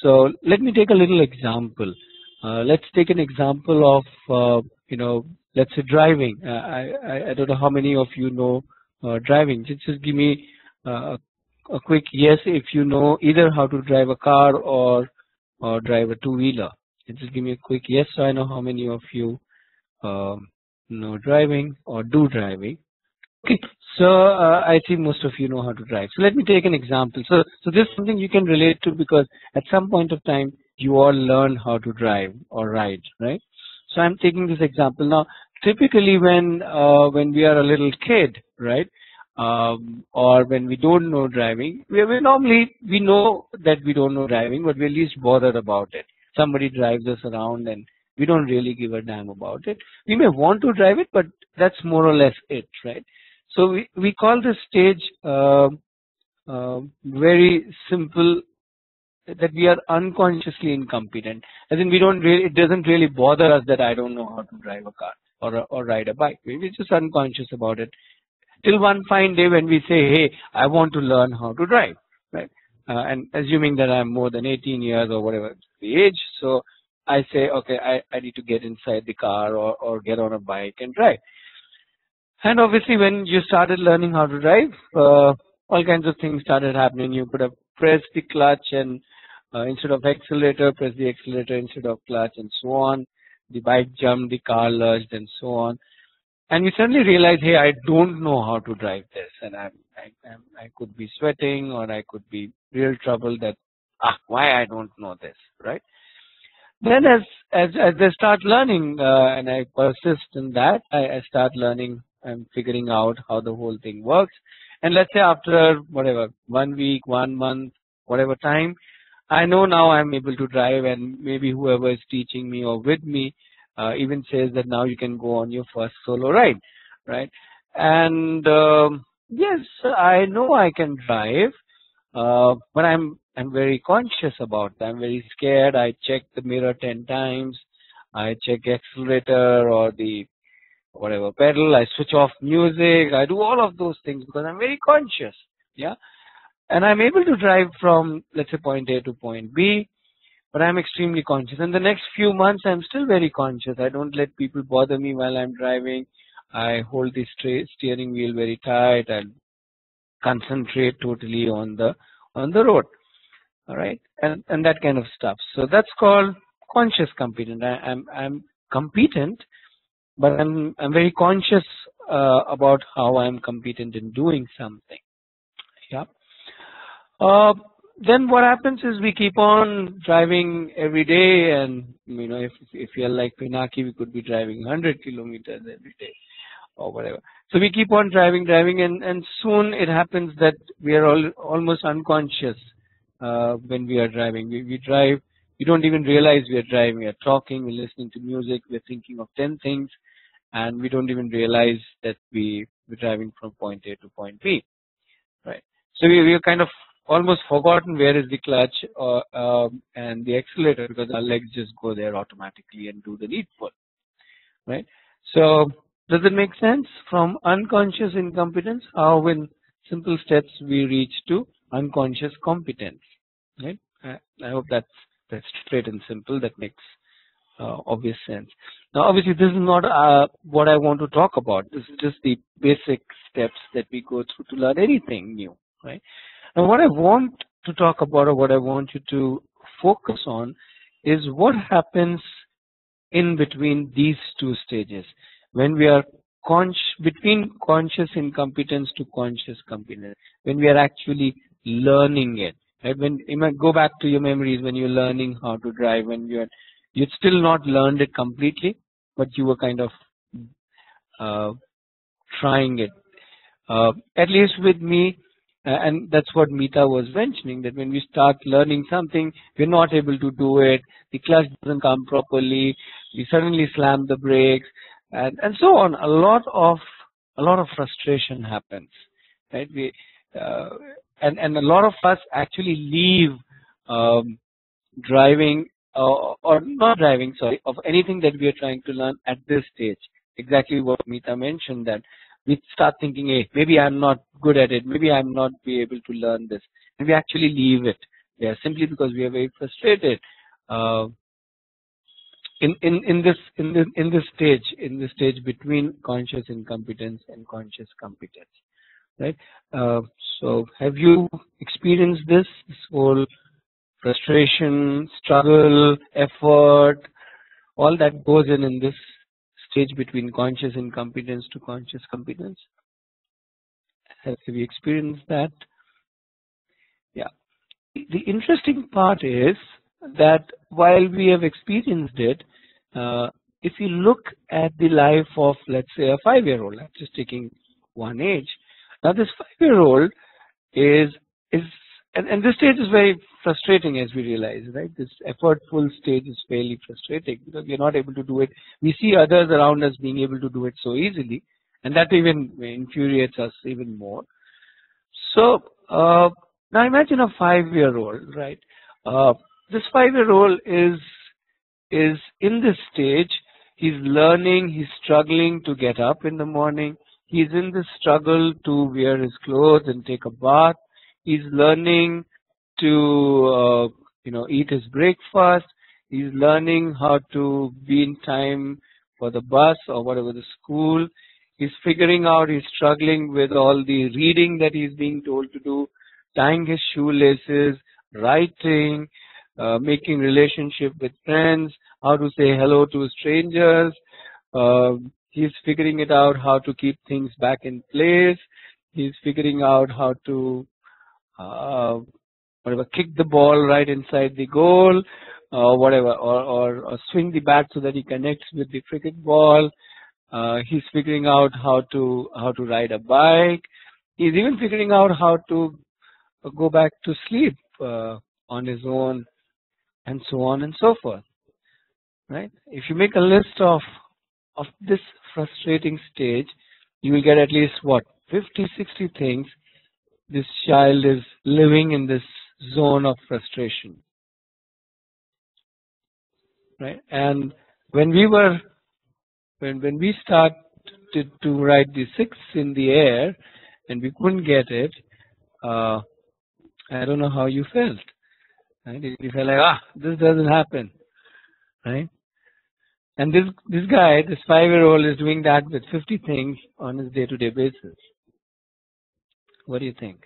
So let me take a little example. Let's take an example of let's say driving. I don't know how many of you know driving. Just give me a quick yes if you know either how to drive a car or drive a two-wheeler. Just give me a quick yes so I know how many of you know driving or do driving. Okay, so I see most of you know how to drive. So let me take an example. So this is something you can relate to because at some point of time you all learn how to drive or ride, right? So I'm taking this example now. Typically, when we are a little kid, right, or when we don't know driving, we normally we know that we don't know driving, but we're least bothered about it. Somebody drives us around and we don't really give a damn about it. We may want to drive it, but that's more or less it, right? So we call this stage very simple, that we are unconsciously incompetent. As in, we don't really, it doesn't really bother us that I don't know how to drive a car or ride a bike. We're just unconscious about it. Till one fine day when we say, hey, I want to learn how to drive, right? And assuming that I'm more than 18 years or whatever the age, so I say, okay, I need to get inside the car or get on a bike and drive. And obviously, when you started learning how to drive, all kinds of things started happening. You could have pressed the clutch and instead of accelerator, press the accelerator instead of clutch and so on. The bike jumped, the car lurched and so on. And we suddenly realized, hey, I don't know how to drive this. And I could be sweating or I could be real trouble that, why I don't know this, right? Then as I start learning and I persist in that, I start learning and figuring out how the whole thing works. And let's say after whatever, 1 week, 1 month, whatever time, I know now I'm able to drive, and maybe whoever is teaching me or with me even says that now you can go on your first solo ride, right? And yes, I know I can drive, but I'm very conscious about that. I'm very scared. I check the mirror 10 times. I check accelerator or the whatever pedal. I switch off music. I do all of those things because I'm very conscious. Yeah. And I'm able to drive from, let's say, point A to point B, but I'm extremely conscious. In the next few months, I'm still very conscious. I don't let people bother me while I'm driving. I hold the steering wheel very tight. I concentrate totally on the road. All right, and that kind of stuff. So that's called conscious competent. I'm competent, but I'm very conscious about how I'm competent in doing something. Yeah. Then what happens is we keep on driving every day, and if you're like Pinaki, we could be driving 100 kilometers every day or whatever. So we keep on driving, and soon it happens that we are almost unconscious when we are driving. We drive, we don't even realize we are driving. We are talking, we're listening to music, we're thinking of 10 things, and we don't even realize that we're driving from point A to point B, right? So we are kind of almost forgotten where is the clutch and the accelerator, because our legs just go there automatically and do the needful, right? So does it make sense? From unconscious incompetence, how in simple steps we reach to unconscious competence, right? I hope that's straight and simple. That makes obvious sense. Now, obviously, this is not what I want to talk about. This is just the basic steps that we go through to learn anything new, right? Now, what I want to talk about, or what I want you to focus on, is what happens in between these two stages when we are between conscious incompetence to conscious competence, when we are actually learning it. Right? When you might go back to your memories when you're learning how to drive, when you'd still not learned it completely, but you were kind of trying it. At least with me, and that's what Meeta was mentioning, that when we start learning something, we're not able to do it, the clutch doesn't come properly, we suddenly slam the brakes, and so on. A lot of frustration happens, right? And a lot of us actually leave driving or not driving, sorry, of anything that we are trying to learn at this stage. Exactly what Meeta mentioned, that we start thinking, hey, maybe I'm not good at it, maybe I'm not be able to learn this, and we actually leave it. Yeah, simply because we are very frustrated. In this stage between conscious incompetence and conscious competence, right? So have you experienced this whole frustration, struggle, effort, all that goes in this stage between conscious incompetence to conscious competence? Have you experienced that? Yeah. The interesting part is that while we have experienced it, if you look at the life of, let's say, a 5-year-old, I'm just taking one age. Now, this 5-year-old is and this stage is very frustrating, as we realize, right? This effortful stage is fairly frustrating because we're not able to do it. We see others around us being able to do it so easily, and that even infuriates us even more. So now imagine a 5-year-old, right? This 5-year-old is in this stage. He's learning. He's struggling to get up in the morning. He's in the struggle to wear his clothes and take a bath. He's learning to eat his breakfast. He's learning how to be in time for the bus or whatever the school. He's figuring out, he's struggling with all the reading that he's being told to do, tying his shoelaces, writing, making relationship with friends, how to say hello to strangers. He's figuring it out how to keep things back in place. He's figuring out how to kick the ball right inside the goal, whatever, or swing the bat so that he connects with the cricket ball. He's figuring out how to ride a bike. He's even figuring out how to go back to sleep on his own, and so on and so forth. Right? If you make a list of this frustrating stage, you will get at least 50, 60 things. This child is living in this zone of frustration, right? And when we started to write the 6 in the air and we couldn't get it, I don't know how you felt, right? You felt like, this doesn't happen, right? And this guy, this 5-year-old, is doing that with 50 things on his day-to-day basis. What do you think?